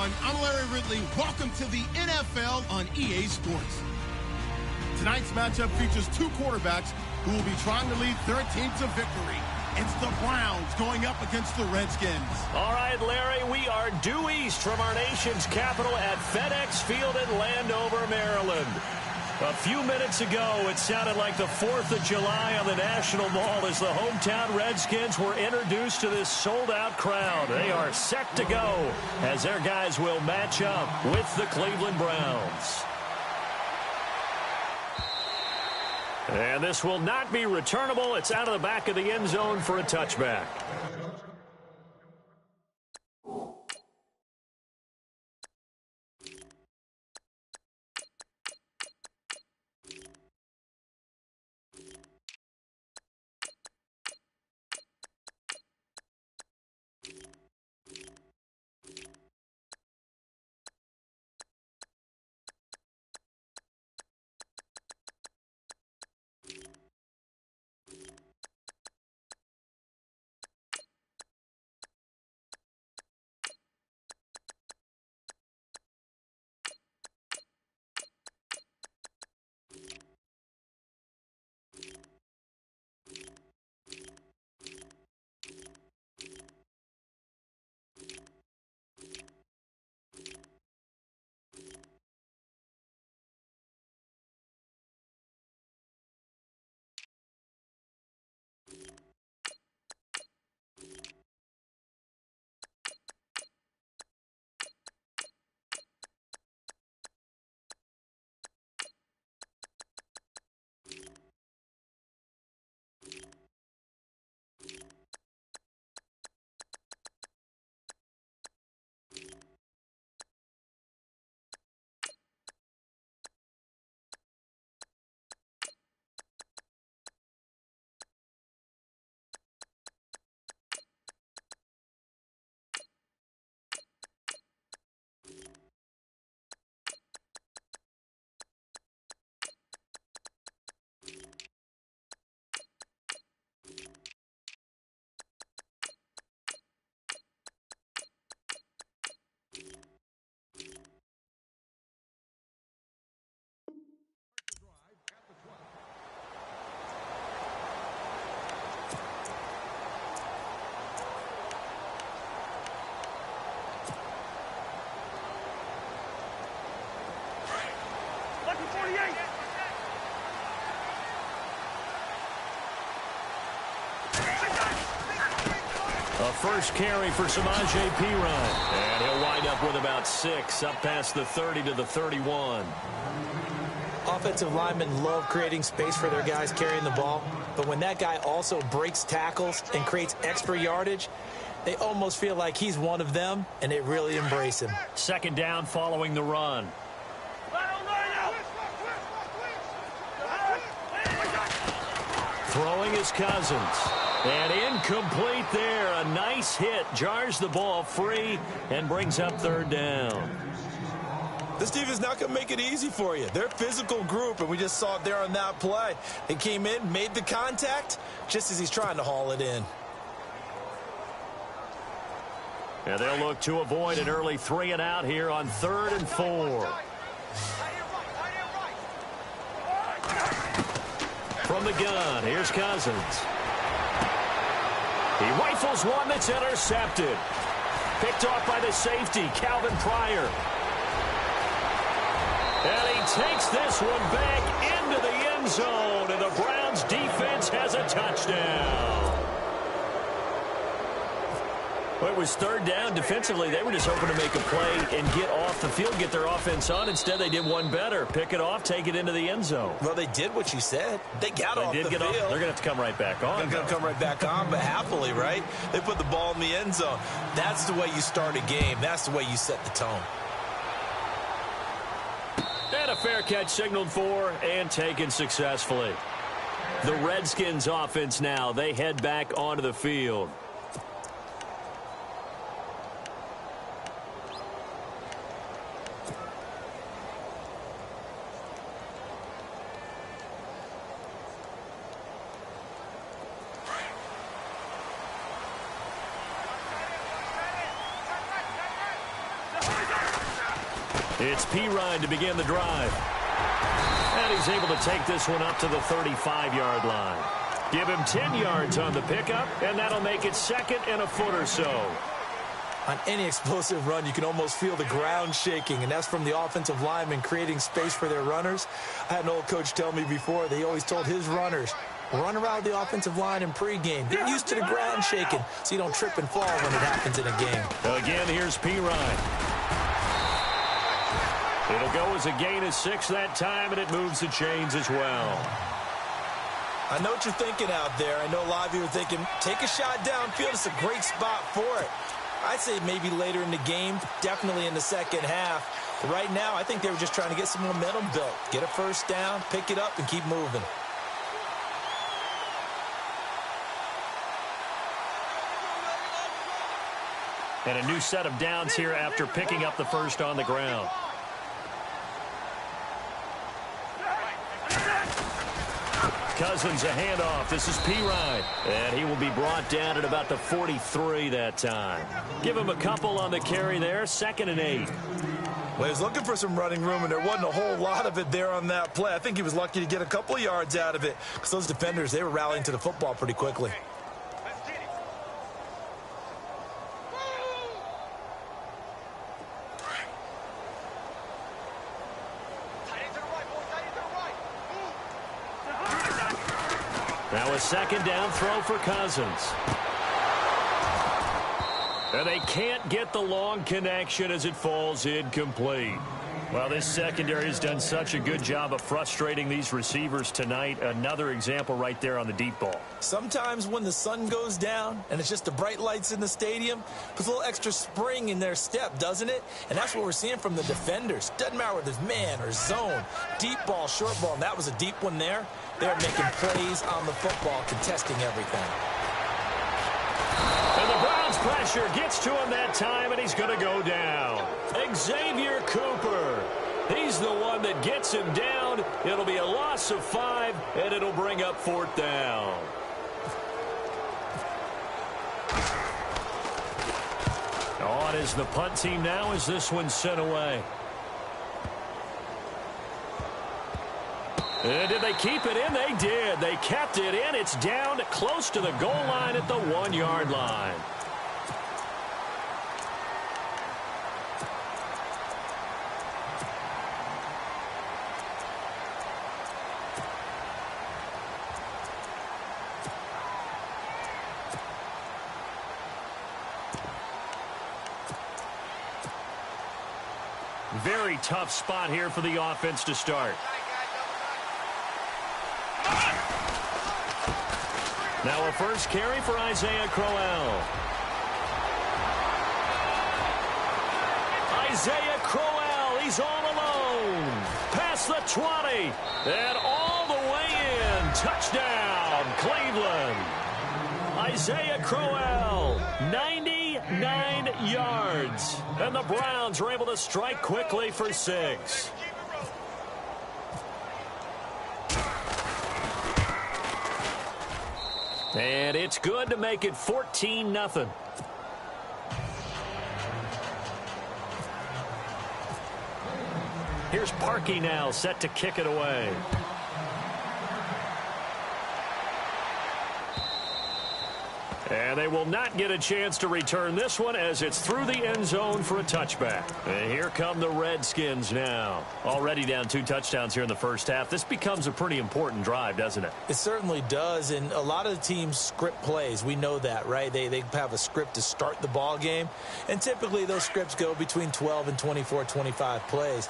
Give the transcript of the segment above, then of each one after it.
everyone. I'm Larry Ridley. Welcome to the NFL on EA Sports. Tonight's matchup features two quarterbacks who will be trying to lead their team to victory. It's the Browns going up against the Redskins. All right, Larry, we are due east from our nation's capital at FedEx Field in Landover, Maryland. A few minutes ago, it sounded like the 4th of July on the National Mall as the hometown Redskins were introduced to this sold-out crowd. They are set to go as their guys will match up with the Cleveland Browns. And this will not be returnable. It's out of the back of the end zone for a touchback. A first carry for Samaje Perine. And he'll wind up with about 6, up past the 30 to the 31. Offensive linemen love creating space for their guys carrying the ball, but when that guy also breaks tackles and creates extra yardage, they almost feel like he's one of them, and they really embrace him. Second down following the run. Throwing his Cousins. And incomplete there. A nice hit. Jars the ball free and brings up third down. This defense not going to make it easy for you. They're a physical group, and we just saw it there on that play. They came in, made the contact, just as he's trying to haul it in. And they'll look to avoid an early 3-and-out here on 3rd and 4. From the gun, here's Cousins. He rifles one that's intercepted. Picked off by the safety, Calvin Pryor. And he takes this one back into the end zone, and the Browns defense has a touchdown. Well, it was third down. Defensively, they were just hoping to make a play and get off the field, get their offense on. Instead, they did one better. Pick it off, take it into the end zone. Well, they did what you said. They got off the field. They're going to have to come right back on. They're going to come right back on, but happily, right? They put the ball in the end zone. That's the way you start a game. That's the way you set the tone. And a fair catch signaled for and taken successfully. The Redskins offense now, they head back onto the field. It's Pirine to begin the drive. And he's able to take this one up to the 35-yard line. Give him 10 yards on the pickup, and that'll make it second and a foot or so. On any explosive run, you can almost feel the ground shaking, and that's from the offensive linemen creating space for their runners. I had an old coach tell me before, they always told his runners, run around the offensive line in pregame. Get used to the ground shaking so you don't trip and fall when it happens in a game. Again, here's Pirine. It'll go as a gain of 6 that time, and it moves the chains as well. I know what you're thinking out there. I know a lot of you are thinking, take a shot downfield. It's a great spot for it. I'd say maybe later in the game, definitely in the second half. But right now, I think they were just trying to get some momentum built. Get a first down, pick it up, and keep moving. And a new set of downs here after picking up the first on the ground. Cousins a handoff. This is Pirine. And he will be brought down at about the 43 that time. Give him a couple on the carry there. 2nd and 8. Well, he was looking for some running room, and there wasn't a whole lot of it there on that play. I think he was lucky to get a couple of yards out of it because those defenders, they were rallying to the football pretty quickly. Now a second down throw for Cousins. And they can't get the long connection as it falls incomplete. Well, this secondary has done such a good job of frustrating these receivers tonight. Another example right there on the deep ball. Sometimes when the sun goes down and it's just the bright lights in the stadium, puts a little extra spring in their step, doesn't it? And that's what we're seeing from the defenders. Doesn't matter whether it's man or zone, deep ball, short ball, and that was a deep one there. They're making plays on the football, contesting everything. And the Browns pressure gets to him that time, and he's going to go down. Xavier Cooper. He's the one that gets him down. It'll be a loss of 5, and it'll bring up 4th down. On is the punt team now as this one's sent away. And did they keep it in? They did. They kept it in. It's down close to the goal line at the 1-yard line. Very tough spot here for the offense to start. Now a first carry for Isaiah Crowell. Isaiah Crowell, he's all alone. Past the 20. And all the way in. Touchdown, Cleveland. Isaiah Crowell, 99 yards. And the Browns are able to strike quickly for 6. And it's good to make it 14-0. Here's Parkey now, set to kick it away. And they will not get a chance to return this one as it's through the end zone for a touchback. And here come the Redskins now. Already down 2 touchdowns here in the first half. This becomes a pretty important drive, doesn't it? It certainly does, and a lot of the teams script plays. We know that, right? They have a script to start the ball game, and typically those scripts go between 12 and 24, 25 plays.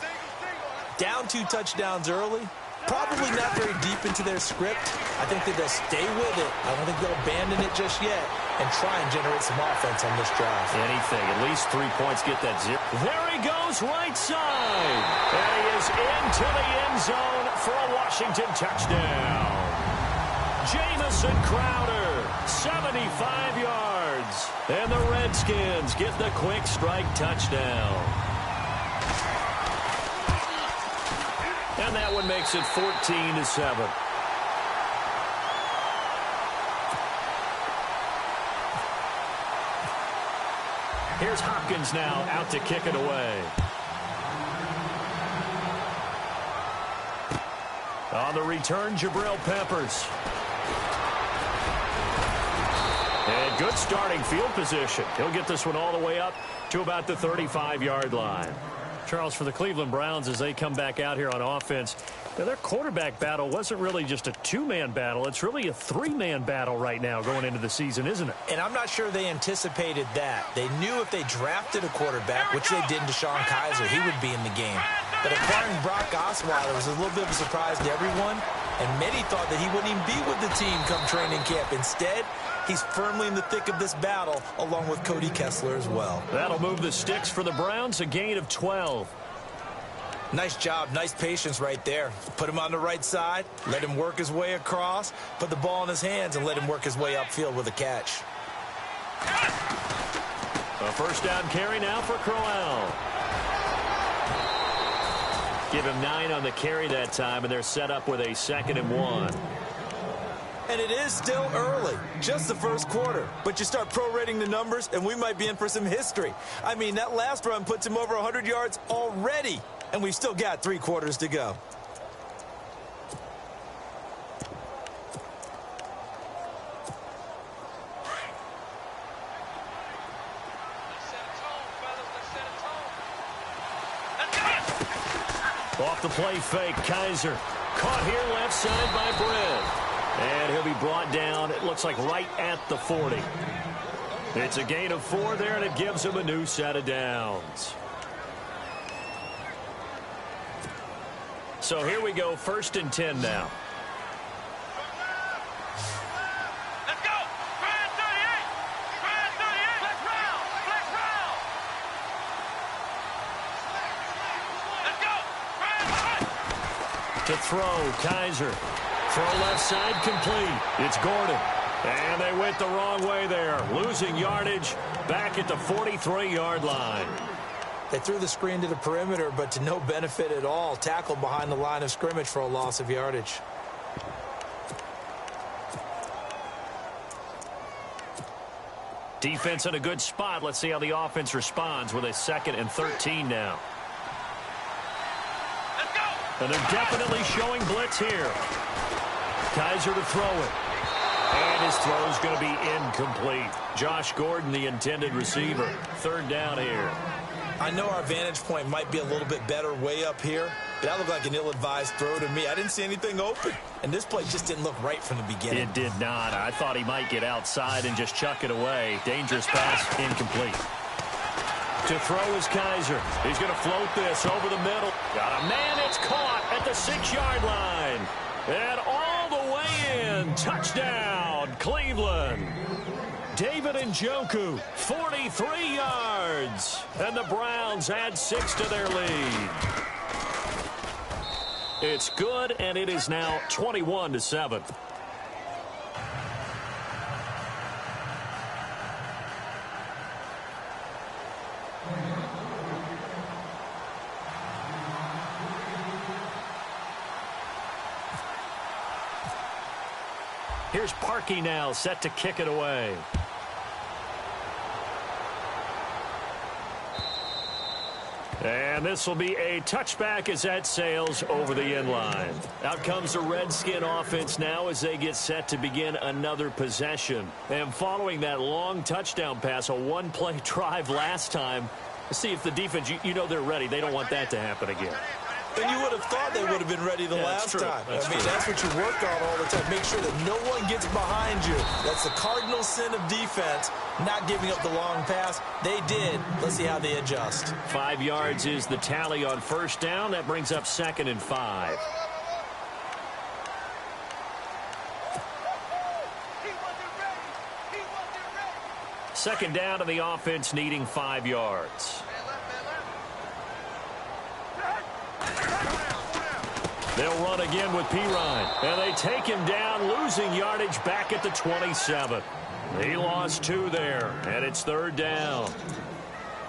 Down 2 touchdowns early, probably not very deep into their script. I think that they'll stay with it. I don't think they'll abandon it just yet and try and generate some offense on this drive. Anything. At least 3 points get that zip. There he goes right side. And he is into the end zone for a Washington touchdown. Jamison Crowder, 75 yards. And the Redskins get the quick strike touchdown. And that one makes it 14-7. Here's Hopkins now out to kick it away. On the return, Jabril Peppers. And good starting field position. He'll get this one all the way up to about the 35-yard line. Charles, for the Cleveland Browns, as they come back out here on offense, their quarterback battle wasn't really just a two-man battle. It's really a three-man battle right now going into the season, isn't it? And I'm not sure they anticipated that. They knew if they drafted a quarterback, which they did in DeShone Kizer, he would be in the game. But acquiring Brock Osweiler was a little bit of a surprise to everyone, and many thought that he wouldn't even be with the team come training camp. Instead, he's firmly in the thick of this battle, along with Cody Kessler as well. That'll move the sticks for the Browns, a gain of 12. Nice job, nice patience right there. Put him on the right side, let him work his way across, put the ball in his hands, and let him work his way upfield with a catch. A first down carry now for Crowell. Give him 9 on the carry that time, and they're set up with a 2nd and 1. And it is still early, just the first quarter. But you start prorating the numbers, and we might be in for some history. I mean, that last run puts him over 100 yards already, and we've still got 3 quarters to go. Off the play fake, Kizer. Caught here left side by Britt. And he'll be brought down, it looks like right at the 40. It's a gain of 4 there, and it gives him a new set of downs. So here we go, 1st and 10 now. Let's go! Brand 38! Brand 38! Flex round! Flex round! Let's go! Brand 38! To throw, Kizer. Throw left side complete. It's Gordon. And they went the wrong way there. Losing yardage back at the 43-yard line. They threw the screen to the perimeter, but to no benefit at all. Tackled behind the line of scrimmage for a loss of yardage. Defense in a good spot. Let's see how the offense responds with a 2nd and 13 now. Let's go! And they're definitely showing blitz here. Kizer to throw it. And his throw is going to be incomplete. Josh Gordon, the intended receiver. 3rd down here. I know our vantage point might be a little bit better way up here, but that looked like an ill-advised throw to me. I didn't see anything open, and this play just didn't look right from the beginning. It did not. I thought he might get outside and just chuck it away. Dangerous pass, incomplete. To throw is Kizer. He's going to float this over the middle. Got a man. It's caught at the 6-yard line. And all the way in. Touchdown, Cleveland. David Njoku, 43 yards. And the Browns add 6 to their lead. It's good, and it is now 21-7. Here's Parkey now, set to kick it away. And this will be a touchback as that sails over the end line. Out comes the Redskin offense now as they get set to begin another possession. And following that long touchdown pass, a one-play drive last time, let's see if the defense, you know they're ready. They don't want that to happen again. And you would have thought they would have been ready the last time. That's what you work on all the time. Make sure that no one gets behind you. That's the cardinal sin of defense, not giving up the long pass. They did. Let's see how they adjust. 5 yards is the tally on 1st down. That brings up 2nd and 5. Second down to the offense needing 5 yards. They'll run again with Pirine. And they take him down, losing yardage back at the 27. He lost 2 there, and it's 3rd down.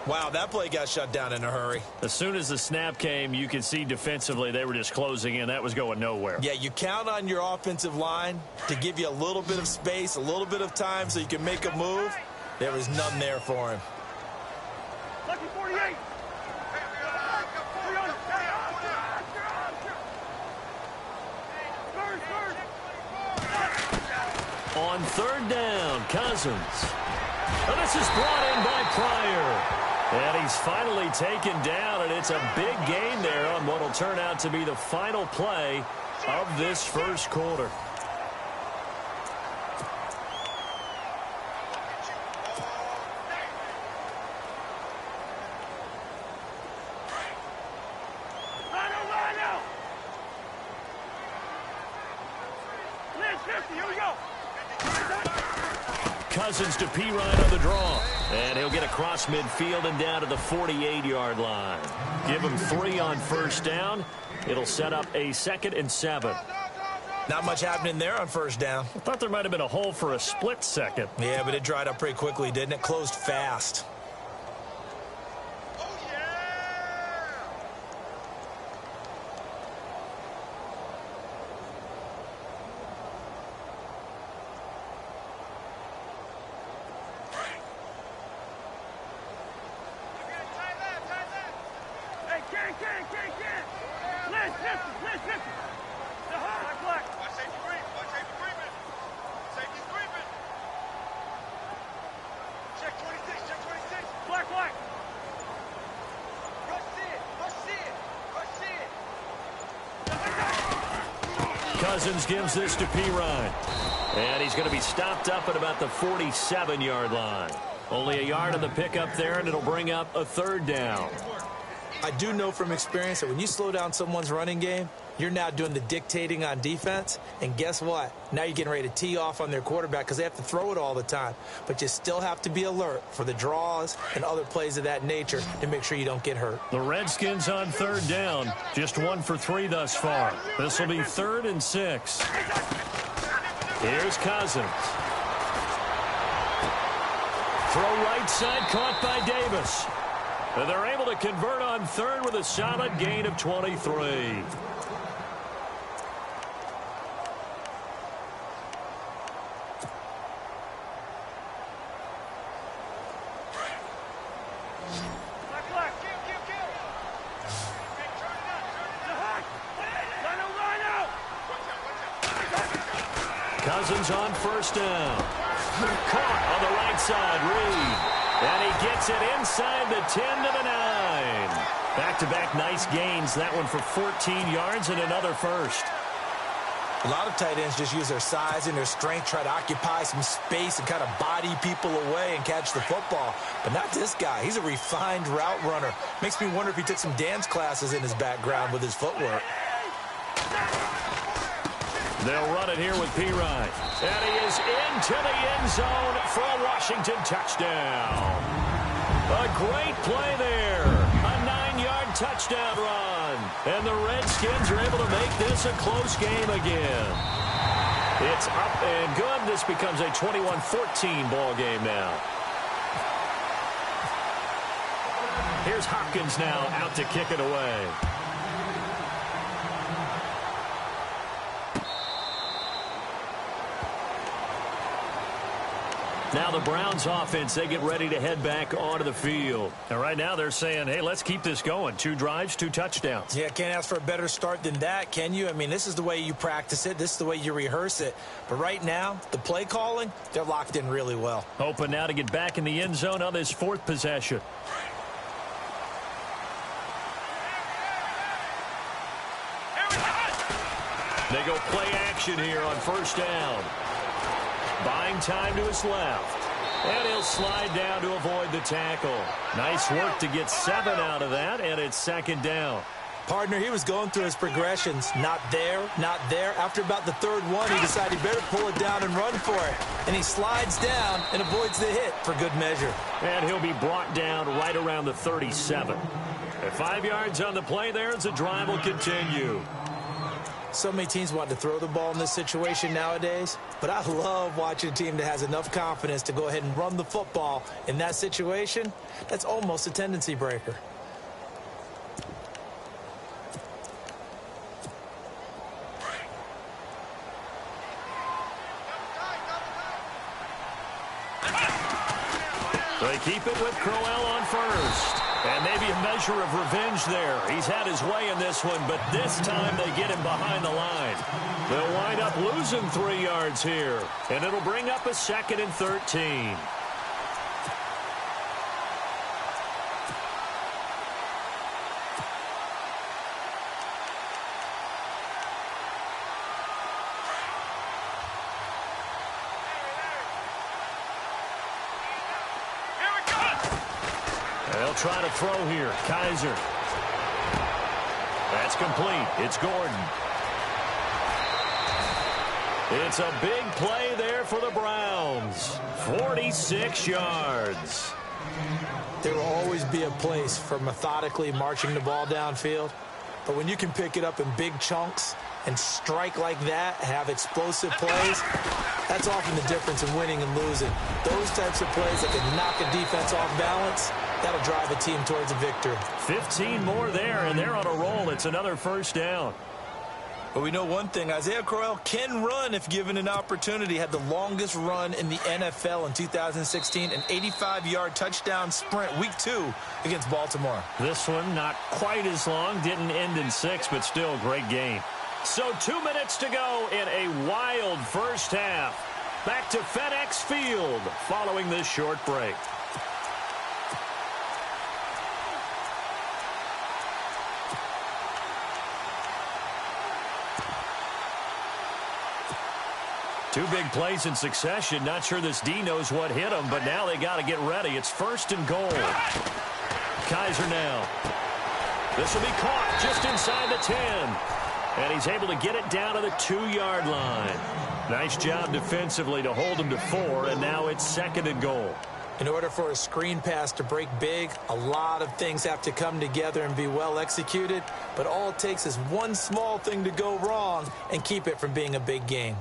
Wow, that play got shut down in a hurry. As soon as the snap came, you could see defensively they were just closing in. That was going nowhere. Yeah, you count on your offensive line to give you a little bit of space, a little bit of time so you can make a move. There was none there for him. Lucky 48. On third down, Cousins. And this is brought in by Pryor. And he's finally taken down, and it's a big gain there on what will turn out to be the final play of this first quarter. Cousins to Pirine on the draw. And he'll get across midfield and down to the 48-yard line. Give him 3 on first down. It'll set up a 2nd and 7. Not much happening there on first down. I thought there might have been a hole for a split second. Yeah, but it dried up pretty quickly, didn't it? Closed fast. Cousins gives this to Pirine. And he's going to be stopped up at about the 47-yard line. Only a yard on the pickup there, and it'll bring up a 3rd down. I do know from experience that when you slow down someone's running game, you're now doing the dictating on defense. And guess what? Now you're getting ready to tee off on their quarterback because they have to throw it all the time. But you still have to be alert for the draws and other plays of that nature to make sure you don't get hurt. The Redskins on 3rd down. Just 1 for 3 thus far. This will be 3rd and 6. Here's Cousins. Throw right side, caught by Davis. And they're able to convert on 3rd with a solid gain of 23. Cousins on first down. Caught on the right side, Reed. And he gets it inside the 10 to the 9. Back-to-back nice gains. That one for 14 yards and another first. A lot of tight ends just use their size and their strength, try to occupy some space and kind of body people away and catch the football. But not this guy. He's a refined route runner. Makes me wonder if he took some dance classes in his background with his footwork. They'll run it here with Pirine. And he is into the end zone for a Washington touchdown. A great play there. A 9-yard touchdown run. And the Redskins are able to make this a close game again. It's up and good. This becomes a 21-14 ball game now. Here's Hopkins now out to kick it away. Now the Browns offense, they get ready to head back onto the field. And right now they're saying, hey, let's keep this going. 2 drives, 2 touchdowns. Yeah, can't ask for a better start than that, can you? I mean, this is the way you practice it. This is the way you rehearse it. But right now, the play calling, they're locked in really well. Hoping now to get back in the end zone on this 4th possession. They go play action here on first down. Buying time to his left. And he'll slide down to avoid the tackle. Nice work to get 7 out of that, and it's 2nd down. Partner, he was going through his progressions. Not there, not there. After about the 3rd one, he decided he better pull it down and run for it. And he slides down and avoids the hit for good measure. And he'll be brought down right around the 37. At 5 yards on the play there as the drive will continue. So many teams want to throw the ball in this situation nowadays, but I love watching a team that has enough confidence to go ahead and run the football in that situation. That's almost a tendency breaker. They keep it with Crowell on first. And maybe a measure of revenge there. He's had his way in this one, but this time they get him behind the line. They'll wind up losing 3 yards here, and it'll bring up a 2nd and 13. They'll try to throw here. Kaiser. That's complete. It's Gordon. It's a big play there for the Browns. 46 yards. There will always be a place for methodically marching the ball downfield. But when you can pick it up in big chunks and strike like that, have explosive plays, that's often the difference in winning and losing. Those types of plays that can knock a defense off balance, that'll drive a team towards a victory. 15 more there, and they're on a roll. It's another first down. But we know one thing, Isaiah Crowell can run if given an opportunity. Had the longest run in the NFL in 2016, an 85-yard touchdown sprint, week 2 against Baltimore. This one not quite as long, didn't end in 6, but still a great game. So 2 minutes to go in a wild first half. Back to FedEx Field following this short break. Two big plays in succession. Not sure this D knows what hit him, but now they got to get ready. It's 1st and goal. Kaiser now. This will be caught just inside the 10. And he's able to get it down to the 2-yard line. Nice job defensively to hold him to 4, and now it's 2nd and goal. In order for a screen pass to break big, a lot of things have to come together and be well executed, but all it takes is one small thing to go wrong and keep it from being a big game.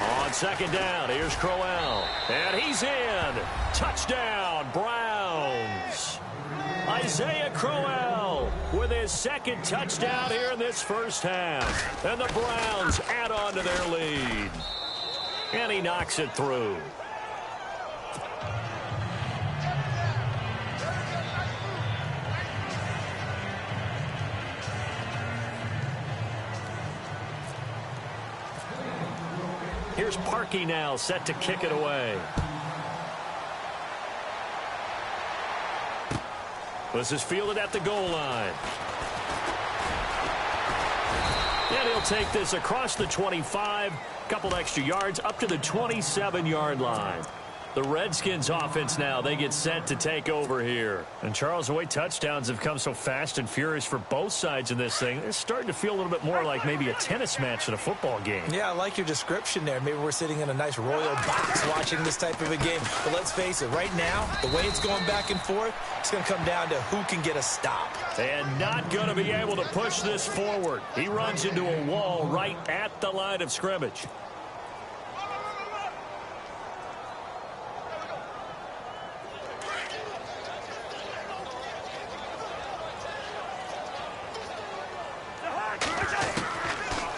On 2nd down, here's Crowell. And he's in. Touchdown, Browns. Isaiah Crowell with his 2nd touchdown here in this first half. And the Browns add on to their lead. And he knocks it through. Here's Parkey now, set to kick it away. This is fielded at the goal line. And he'll take this across the 25, couple extra yards, up to the 27-yard line. The Redskins offense now, they get set to take over here. And Charles, the way touchdowns have come so fast and furious for both sides in this thing, it's starting to feel a little bit more like maybe a tennis match than a football game. Yeah, I like your description there. Maybe we're sitting in a nice royal box watching this type of a game. But let's face it, right now, the way it's going back and forth, it's going to come down to who can get a stop. And not going to be able to push this forward. He runs into a wall right at the line of scrimmage.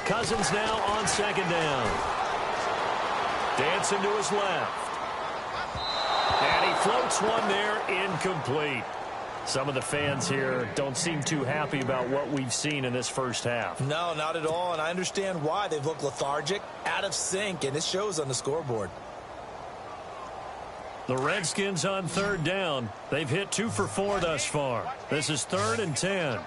Cousins now on 2nd down. Dancing to his left. And he floats one there, incomplete. Some of the fans here don't seem too happy about what we've seen in this first half. No, not at all, and I understand why. They've looked lethargic, out of sync, and it shows on the scoreboard. The Redskins on 3rd down. They've hit 2 for 4 thus far. This is 3rd and 10.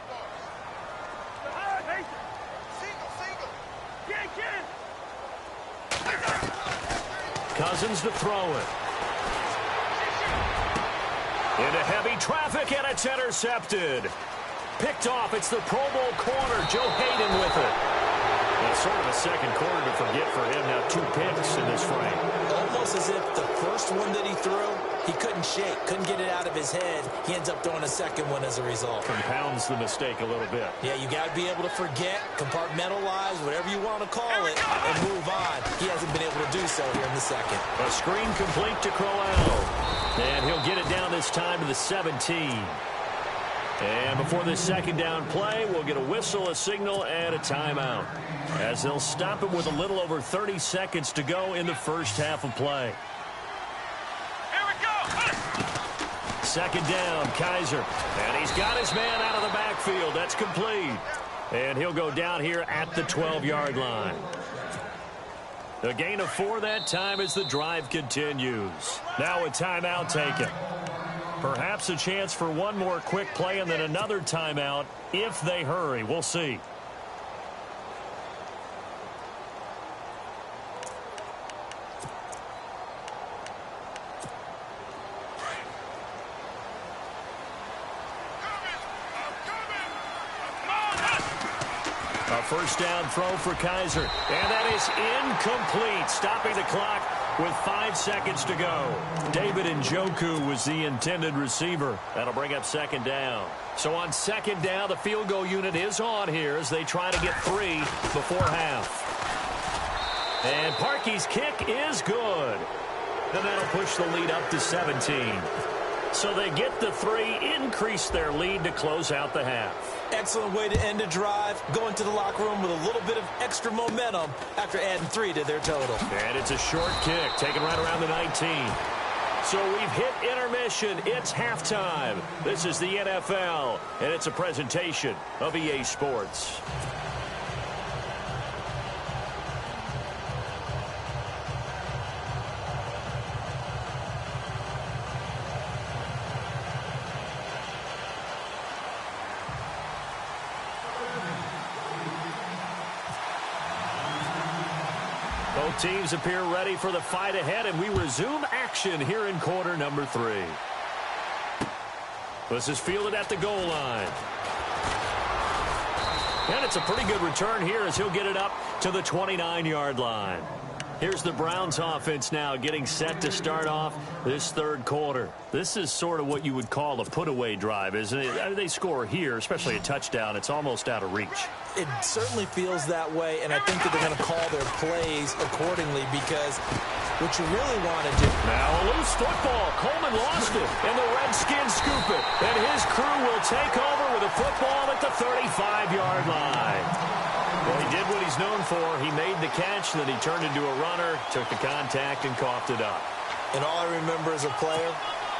Cousins to throw it. Into heavy traffic, and it's intercepted. Picked off. It's the Pro Bowl corner, Joe Hayden with it. Well, sort of a second quarter to forget for him. Now 2 picks in this frame. Almost as if the first one that he threw, he couldn't shake, couldn't get it out of his head. He ends up throwing a second one as a result. Compounds the mistake a little bit. Yeah, you got to be able to forget, compartmentalize, whatever you want to call it, and move on. He hasn't been able to do so here in the second. A screen complete to Crowell. And he'll get it down this time to the 17. And before this second down play, we'll get a whistle, a signal, and a timeout, as they'll stop it with a little over 30 seconds to go in the first half of play. Here we go. Second down, Kaiser. And he's got his man out of the backfield. That's complete. And he'll go down here at the 12-yard line. A gain of 4 that time as the drive continues. Now a timeout taken. Perhaps a chance for one more quick play and then another timeout if they hurry. We'll see. A first down throw for Kaiser. And that is incomplete, stopping the clock with 5 seconds to go. David Njoku was the intended receiver. That'll bring up second down. So on second down, the field goal unit is on here as they try to get 3 before half. And Parkey's kick is good. Then that'll push the lead up to 17. So they get the 3, increase their lead to close out the half. Excellent way to end a drive. Go into the locker room with a little bit of extra momentum after adding 3 to their total. And it's a short kick, taken right around the 19. So we've hit intermission. It's halftime. This is the NFL, and it's a presentation of EA Sports. Both teams appear ready for the fight ahead, and we resume action here in quarter number 3. This is fielded at the goal line. And it's a pretty good return here as he'll get it up to the 29-yard line. Here's the Browns offense now getting set to start off this third quarter. This is sort of what you would call a put-away drive, isn't it? They score here, especially a touchdown. It's almost out of reach. It certainly feels that way, and I think that they're going to call their plays accordingly because what you really want to do. Now a loose football. Coleman lost it, and the Redskins scoop it. And his crew will take over with a football at the 35-yard line. Well, he did what he's known for. He made the catch, then he turned into a runner, took the contact, and coughed it up. And all I remember as a player,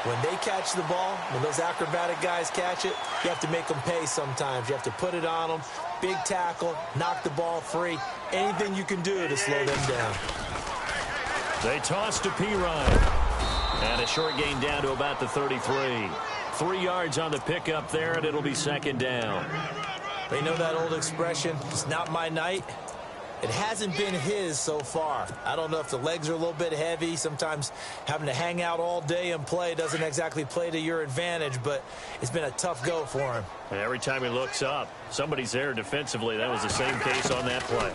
when they catch the ball, when those acrobatic guys catch it, you have to make them pay sometimes. You have to put it on them, big tackle, knock the ball free, anything you can do to slow them down. They toss to P. Ryan. And a short gain down to about the 33. 3 yards on the pickup there, and it'll be second down. They know that old expression, it's not my night. It hasn't been his so far. I don't know if the legs are a little bit heavy. Sometimes having to hang out all day and play doesn't exactly play to your advantage, but it's been a tough go for him. And every time he looks up, somebody's there defensively. That was the same case on that play.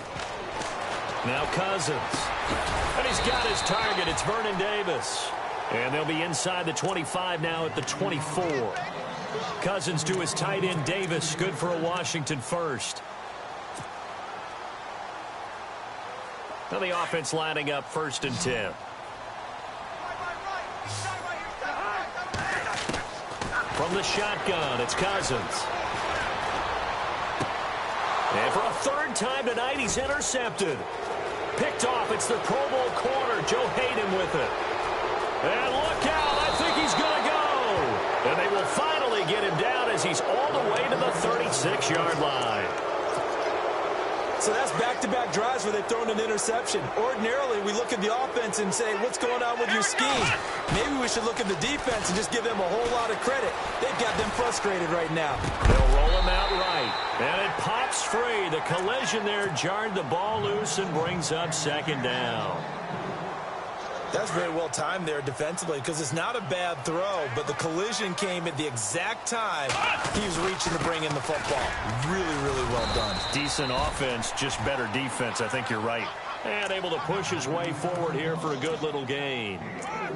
Now Cousins. And he's got his target. It's Vernon Davis. And they'll be inside the 25 now at the 24. Cousins to his tight end Davis. Good for a Washington first. Now the offense lining up 1st and 10. From the shotgun, it's Cousins. And for a 3rd time tonight, he's intercepted. Picked off, it's the Pro Bowl corner, Joe Hayden with it. And look out, I think he's going to go. And they will finally get him down as he's all the way to the 36-yard line. So that's back-to-back drives where they've thrown an interception. Ordinarily, we look at the offense and say, what's going on with your scheme? Maybe we should look at the defense and just give them a whole lot of credit. They've got them frustrated right now. They'll roll him out right. And it pops free. The collision there jarred the ball loose and brings up second down. That's very well timed there defensively because it's not a bad throw, but the collision came at the exact time he was reaching to bring in the football. Really, really well done. Decent offense, just better defense. I think you're right. And able to push his way forward here for a good little gain.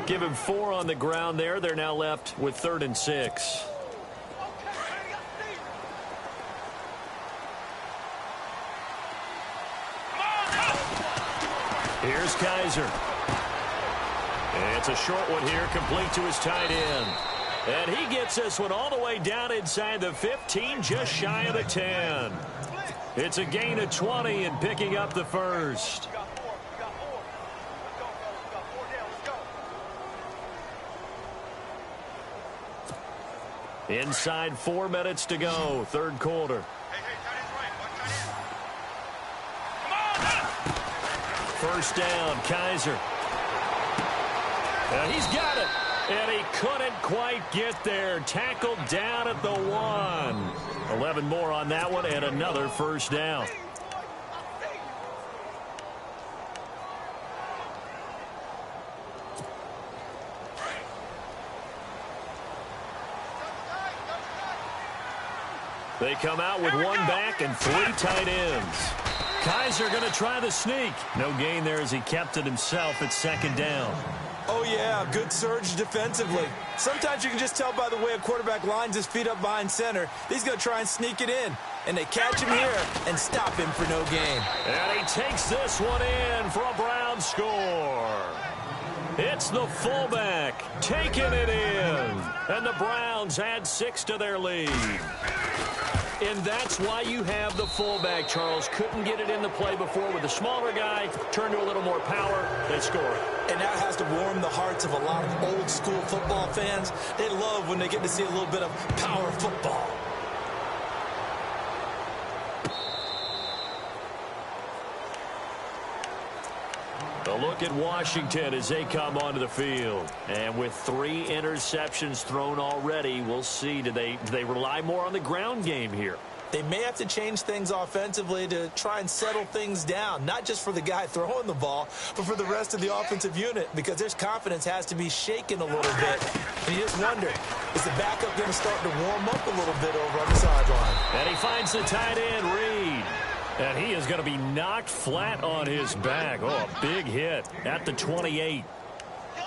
Give him 4 on the ground there. They're now left with 3rd and 6. Here's Kaiser. It's a short one here, complete to his tight end. And he gets this one all the way down inside the 15, just shy of the 10. It's a gain of 20 and picking up the first. Inside 4 minutes to go, third quarter. First down, Kaiser. He's got it. And he couldn't quite get there. Tackled down at the 1. 11 more on that one and another first down. They come out with one back and 3 tight ends. Kaiser going to try the sneak. No gain there as he kept it himself at second down. Oh, yeah, good surge defensively. Sometimes you can just tell by the way a quarterback lines his feet up behind center. He's going to try and sneak it in. And they catch him here and stop him for no gain. And he takes this one in for a Brown score. It's the fullback taking it in. And the Browns add 6 to their lead. And that's why you have the fullback, Charles. Couldn't get it in the play before with the smaller guy. Turned to a little more power. They score. And that has to warm the hearts of a lot of old-school football fans. They love when they get to see a little bit of power football. A look at Washington as they come onto the field. And with 3 interceptions thrown already, we'll see. Do they rely more on the ground game here? They may have to change things offensively to try and settle things down, not just for the guy throwing the ball, but for the rest of the offensive unit, because their confidence has to be shaken a little bit. And you just wonder, is the backup going to start to warm up a little bit over on the sideline? And he finds the tight end, Reed. And he is going to be knocked flat on his back. Oh, a big hit at the 28.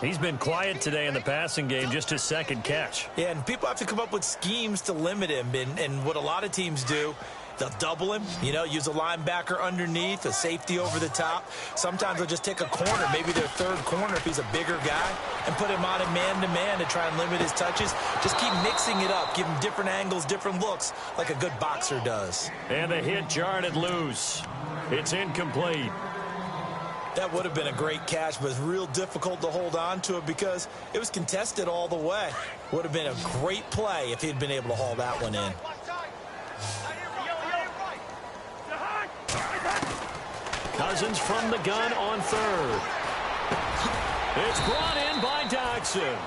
He's been quiet today in the passing game, just his second catch. Yeah, and people have to come up with schemes to limit him. And what a lot of teams do, they'll double him, use a linebacker underneath, a safety over the top. Sometimes they'll just take a corner, maybe their third corner if he's a bigger guy, and put him on a man-to-man to try and limit his touches. Just keep mixing it up, give him different angles, different looks, like a good boxer does. And the hit jarred it loose. It's incomplete. That would have been a great catch, but it's real difficult to hold on to it because it was contested all the way. Would have been a great play if he'd been able to haul that one in. Cousins from the gun on third. It's brought in by Dodson.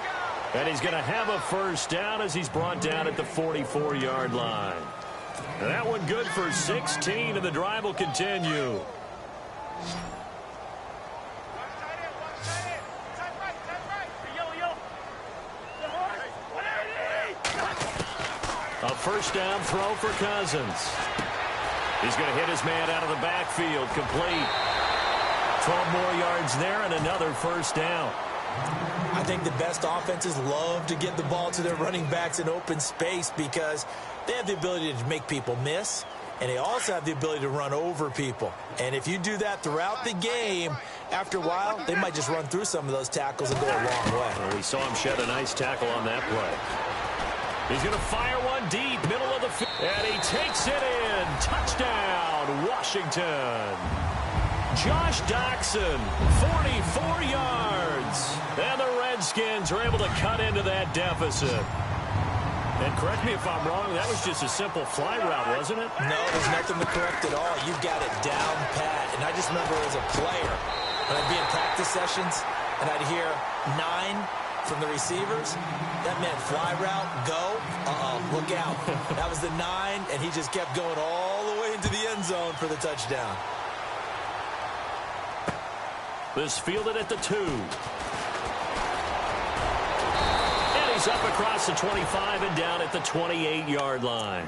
And he's going to have a first down as he's brought down at the 44-yard line. And that one good for 16, and the drive will continue. A first down throw for Cousins. He's going to hit his man out of the backfield. Complete. 12 more yards there and another first down. I think the best offenses love to get the ball to their running backs in open space because they have the ability to make people miss, and they also have the ability to run over people. And if you do that throughout the game, after a while, they might just run through some of those tackles and go a long way. Well, we saw him shed a nice tackle on that play. He's going to fire one deep, middle of the field, and he takes it in. Touchdown, Washington. Josh Doctson, 44 yards. And the Redskins are able to cut into that deficit. And correct me if I'm wrong, that was just a simple fly route, wasn't it? No, there's nothing to correct at all. You've got it down pat. And I just remember as a player, when I'd be in practice sessions, and I'd hear 9 from the receivers, that meant fly route, go, look out. That was the 9, and he just kept going all the way into the end zone for the touchdown. This fielded at the 2. And he's up across the 25 and down at the 28-yard line.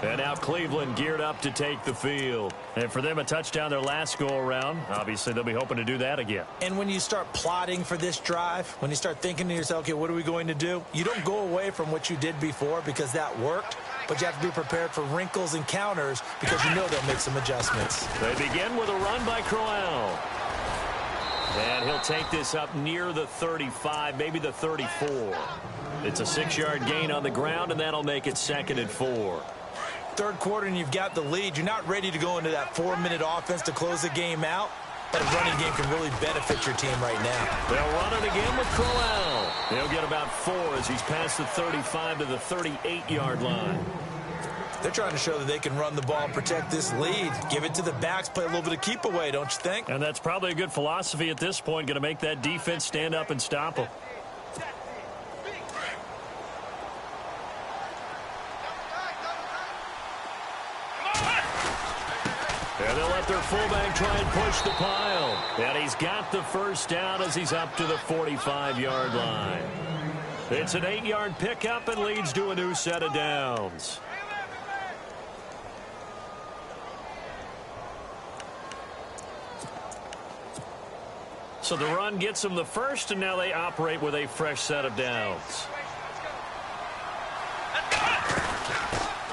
And now Cleveland geared up to take the field. And for them, a touchdown their last go-around. Obviously, they'll be hoping to do that again. And when you start plotting for this drive, when you start thinking to yourself, okay, what are we going to do? You don't go away from what you did before because that worked. But you have to be prepared for wrinkles and counters because you know they'll make some adjustments. They begin with a run by Crowell. And he'll take this up near the 35, maybe the 34. It's a 6-yard gain on the ground, and that'll make it 2nd and 4. Third quarter, and you've got the lead. You're not ready to go into that 4-minute offense to close the game out. But a running game can really benefit your team right now. They'll run it again with Crowell. He'll get about 4 as he's past the 35 to the 38-yard line. They're trying to show that they can run the ball and protect this lead. Give it to the backs, play a little bit of keep away, don't you think? And that's probably a good philosophy at this point, going to make that defense stand up and stop them. And they'll let their fullback try and push the pile. And he's got the first down as he's up to the 45-yard line. It's an 8-yard pickup and leads to a new set of downs. So the run gets them the first, and now they operate with a fresh set of downs.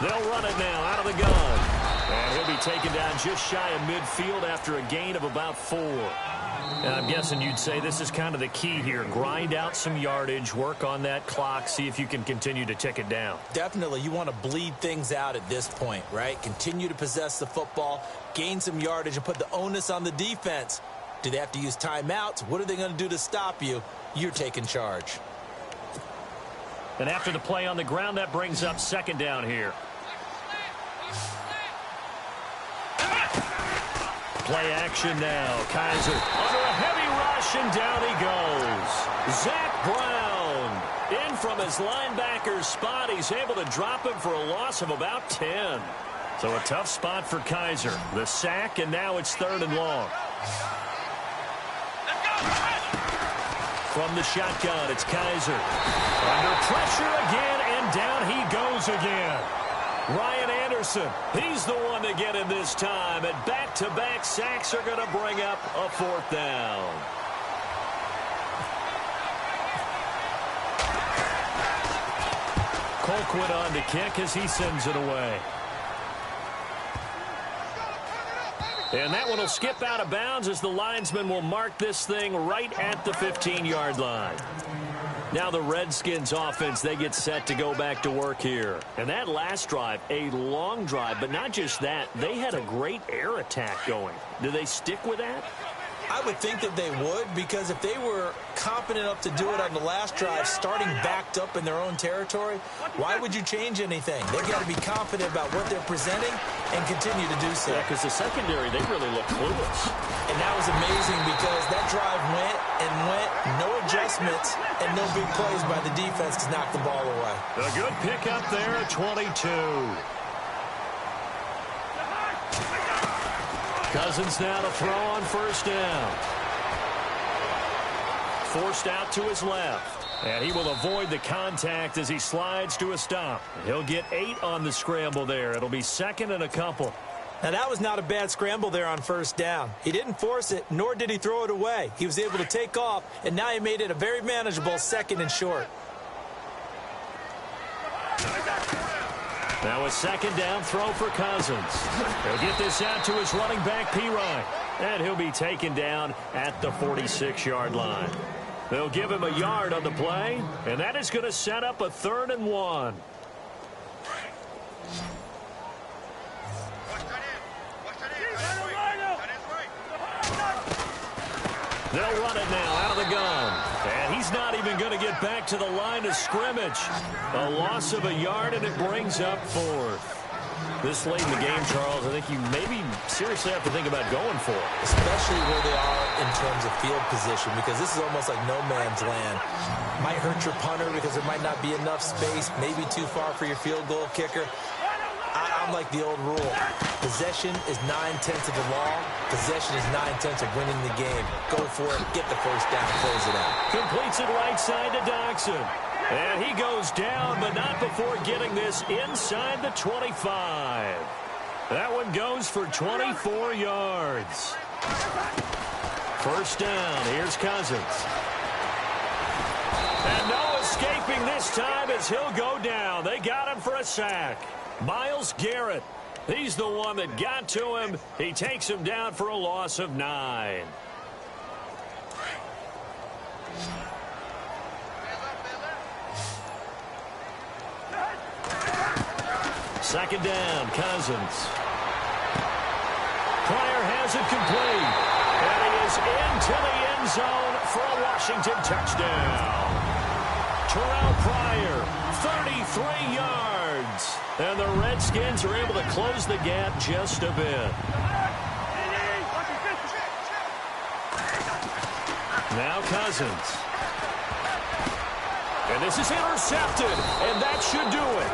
They'll run it now out of the gun. And he'll be taken down just shy of midfield after a gain of about 4. And I'm guessing you'd say this is kind of the key here. Grind out some yardage, work on that clock, see if you can continue to tick it down. Definitely. You want to bleed things out at this point, right? Continue to possess the football, gain some yardage, and put the onus on the defense. Do they have to use timeouts? What are they going to do to stop you? You're taking charge. And after the play on the ground, that brings up 2nd down here. Play action now. Kaiser under a heavy rush, and down he goes. Zach Brown in from his linebacker's spot. He's able to drop him for a loss of about 10. So a tough spot for Kaiser. The sack, and now it's 3rd and long. From the shotgun, it's Kaiser. Under pressure again, and down he goes again. Ryan Anderson, he's the one to get in this time, and back-to-back sacks are going to bring up a 4th down. Colquitt on to kick as he sends it away. And that one will skip out of bounds as the linesman will mark this thing right at the 15-yard line. Now the Redskins offense, they get set to go back to work here. And that last drive, a long drive, but not just that. They had a great air attack going. Do they stick with that? I would think that they would, because if they were confident enough to do it on the last drive, starting backed up in their own territory, why would you change anything? They've got to be confident about what they're presenting and continue to do so. Yeah, because the secondary, they really look clueless. And that was amazing because that drive went and went, no adjustments, and no big plays by the defense to knock the ball away. A good pickup there at 22. Cousins now to throw on 1st down. Forced out to his left. And he will avoid the contact as he slides to a stop. He'll get 8 on the scramble there. It'll be 2nd and a couple. Now, that was not a bad scramble there on 1st down. He didn't force it, nor did he throw it away. He was able to take off, and now he made it a very manageable 2nd and short. Now a 2nd down throw for Cousins. He'll get this out to his running back, Pirine. And he'll be taken down at the 46-yard line. They'll give him a yard on the play, and that is going to set up a 3rd and 1. They'll run it now out of the gun. And he's not even going to get back to the line of scrimmage. A loss of a yard, and it brings up 4th. This late in the game, Charles, I think you maybe seriously have to think about going for it. Especially where they are in terms of field position, because this is almost like no man's land. Might hurt your punter because there might not be enough space, maybe too far for your field goal kicker. I'm like the old rule. Possession is 9/10 of the law. Possession is 9/10 of winning the game. Go for it. Get the first down. Close it out. Completes it right side to Doxson. And he goes down, but not before getting this inside the 25. That one goes for 24 yards. First down. Here's Cousins. And no escaping this time as he'll go down. They got him for a sack. Myles Garrett, he's the one that got to him. He takes him down for a loss of 9. Second down, Cousins. Pryor has it complete. And he is into the end zone for a Washington touchdown. Terrell Pryor, 33 yards. And the Redskins are able to close the gap just a bit. Now Cousins. And this is intercepted, and that should do it.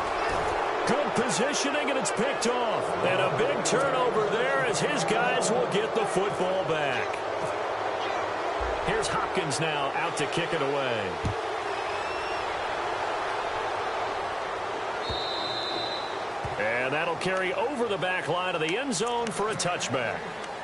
Good positioning, and it's picked off. And a big turnover there as his guys will get the football back. Here's Hopkins now out to kick it away. And that'll carry over the back line of the end zone for a touchback.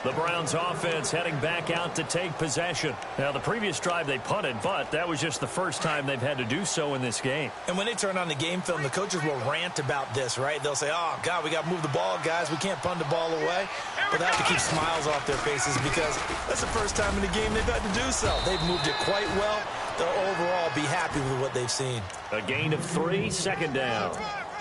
The Browns offense heading back out to take possession. Now, the previous drive they punted, but that was just the first time they've had to do so in this game. And when they turn on the game film, the coaches will rant about this, right? They'll say, oh, God, we got to move the ball, guys. We can't punt the ball away. But they have to keep smiles off their faces because that's the first time in the game they've had to do so. They've moved it quite well. They'll overall be happy with what they've seen. A gain of 3, second down.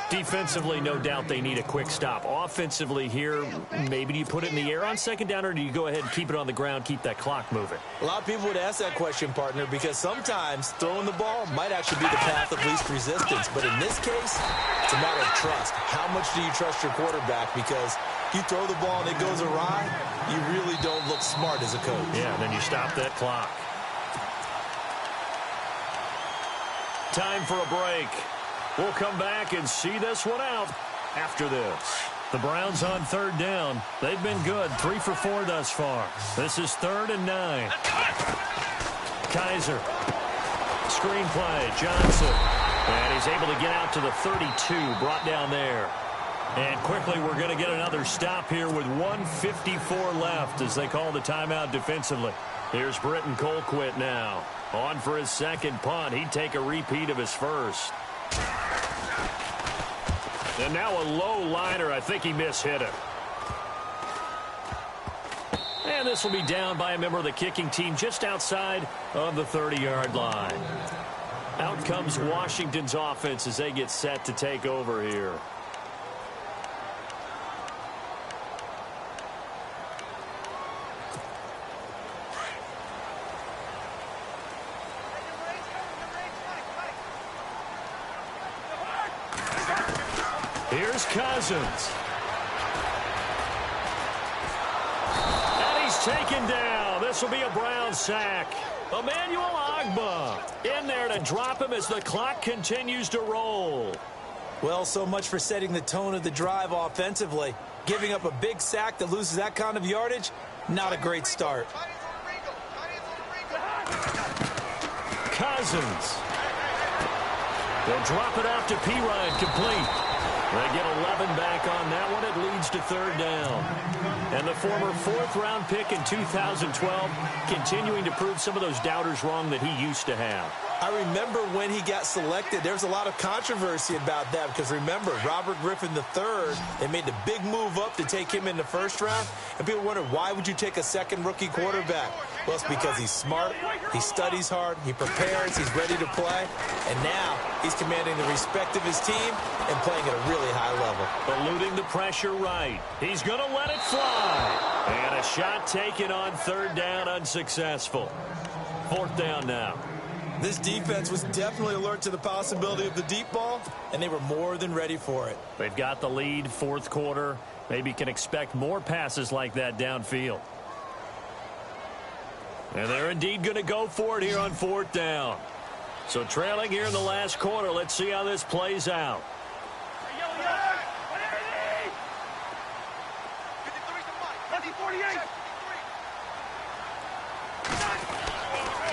Defensively, no doubt they need a quick stop. Offensively here, maybe do you put it in the air on second down, or do you go ahead and keep it on the ground, keep that clock moving? A lot of people would ask that question, partner, because sometimes throwing the ball might actually be the path of least resistance. But in this case, it's a matter of trust. How much do you trust your quarterback? Because you throw the ball and it goes awry, you really don't look smart as a coach. Yeah, and then you stop that clock. Time for a break. We'll come back and see this one out after this. The Browns on third down. They've been good, 3 for 4 thus far. This is 3rd and 9. Kaiser. Screenplay, Johnson. And he's able to get out to the 32, brought down there. And quickly we're going to get another stop here with 1:54 left as they call the timeout defensively. Here's Britton Colquitt now. On for his second punt. He'd take a repeat of his first. And now a low liner. I think he mishit it. And this will be down by a member of the kicking team just outside of the 30-yard line. Out comes Washington's offense as they get set to take over here. Here's Cousins. And he's taken down. This will be a Brown sack. Emmanuel Ogbah in there to drop him as the clock continues to roll. Well, so much for setting the tone of the drive offensively. Giving up a big sack that loses that kind of yardage, not a great start. Cousins. They'll drop it off to Pirine, complete. They get 11 back on that one. It leads to third down. And the former 4th-round pick in 2012 continuing to prove some of those doubters wrong that he used to have. I remember when he got selected, there was a lot of controversy about that because remember, Robert Griffin III, they made the big move up to take him in the first round, and people wondered, why would you take a second rookie quarterback? Well, it's because he's smart, he studies hard, he prepares, he's ready to play, and now he's commanding the respect of his team and playing at a really high level. Eluding the pressure right. He's going to let it fly. And a shot taken on third down, unsuccessful. 4th down now. This defense was definitely alert to the possibility of the deep ball, and they were more than ready for it. They've got the lead, 4th quarter. Maybe can expect more passes like that downfield. And they're indeed going to go for it here on 4th down. So trailing here in the last quarter. Let's see how this plays out.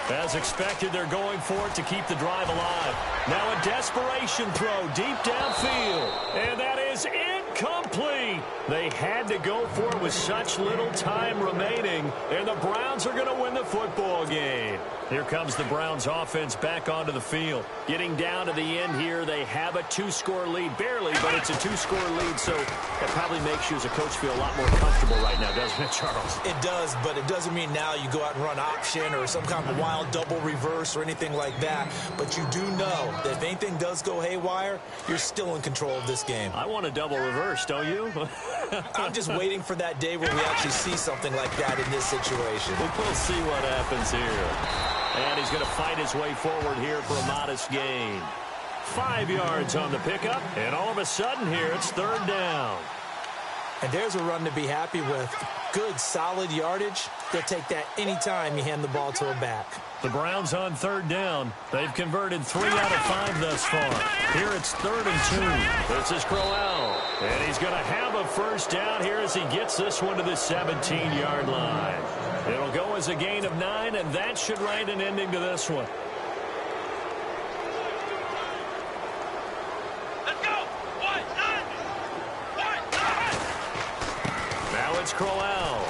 As expected, they're going for it to keep the drive alive. Now a desperation throw deep downfield. And that is incomplete. Complete. They had to go for it with such little time remaining, and the Browns are going to win the football game. Here comes the Browns offense back onto the field. Getting down to the end here, they have a 2-score lead. Barely, but it's a 2-score lead, so that probably makes you as a coach feel a lot more comfortable right now, doesn't it, Charles? It does, but it doesn't mean now you go out and run option or some kind of wild double reverse or anything like that. But you do know that if anything does go haywire, you're still in control of this game. I want a double reverse, don't you? I'm just waiting for that day where we actually see something like that in this situation. We'll see what happens here. And he's going to fight his way forward here for a modest gain. 5 yards on the pickup, and all of a sudden here it's 3rd down. And there's a run to be happy with. Good, solid yardage. They'll take that anytime you hand the ball to a back. The Browns on 3rd down. They've converted 3 out of 5 thus far. Here it's 3rd and 2. This is Crowell. And he's going to have a 1st down here as he gets this one to the 17-yard line. It'll go as a gain of 9, and that should write an ending to this one. Let's go. Now it's Crowell.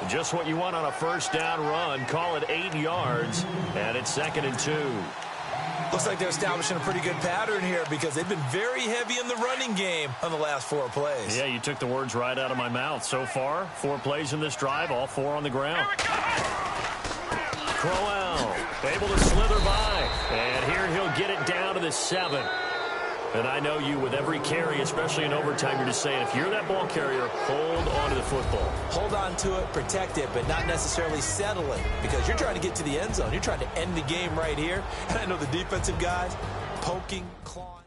Just what you want on a 1st down run. Call it 8 yards, and it's 2nd and 2. Looks like they're establishing a pretty good pattern here because they've been very heavy in the running game on the last 4 plays. Yeah, you took the words right out of my mouth. So far, 4 plays in this drive, all 4 on the ground. Crowell able to slither by, and here he'll get it down to the 7. And I know you, with every carry, especially in overtime, you're just saying, if you're that ball carrier, hold on to the football. Hold on to it, protect it, but not necessarily settle it, because you're trying to get to the end zone. You're trying to end the game right here. And I know the defensive guys poking, clawing.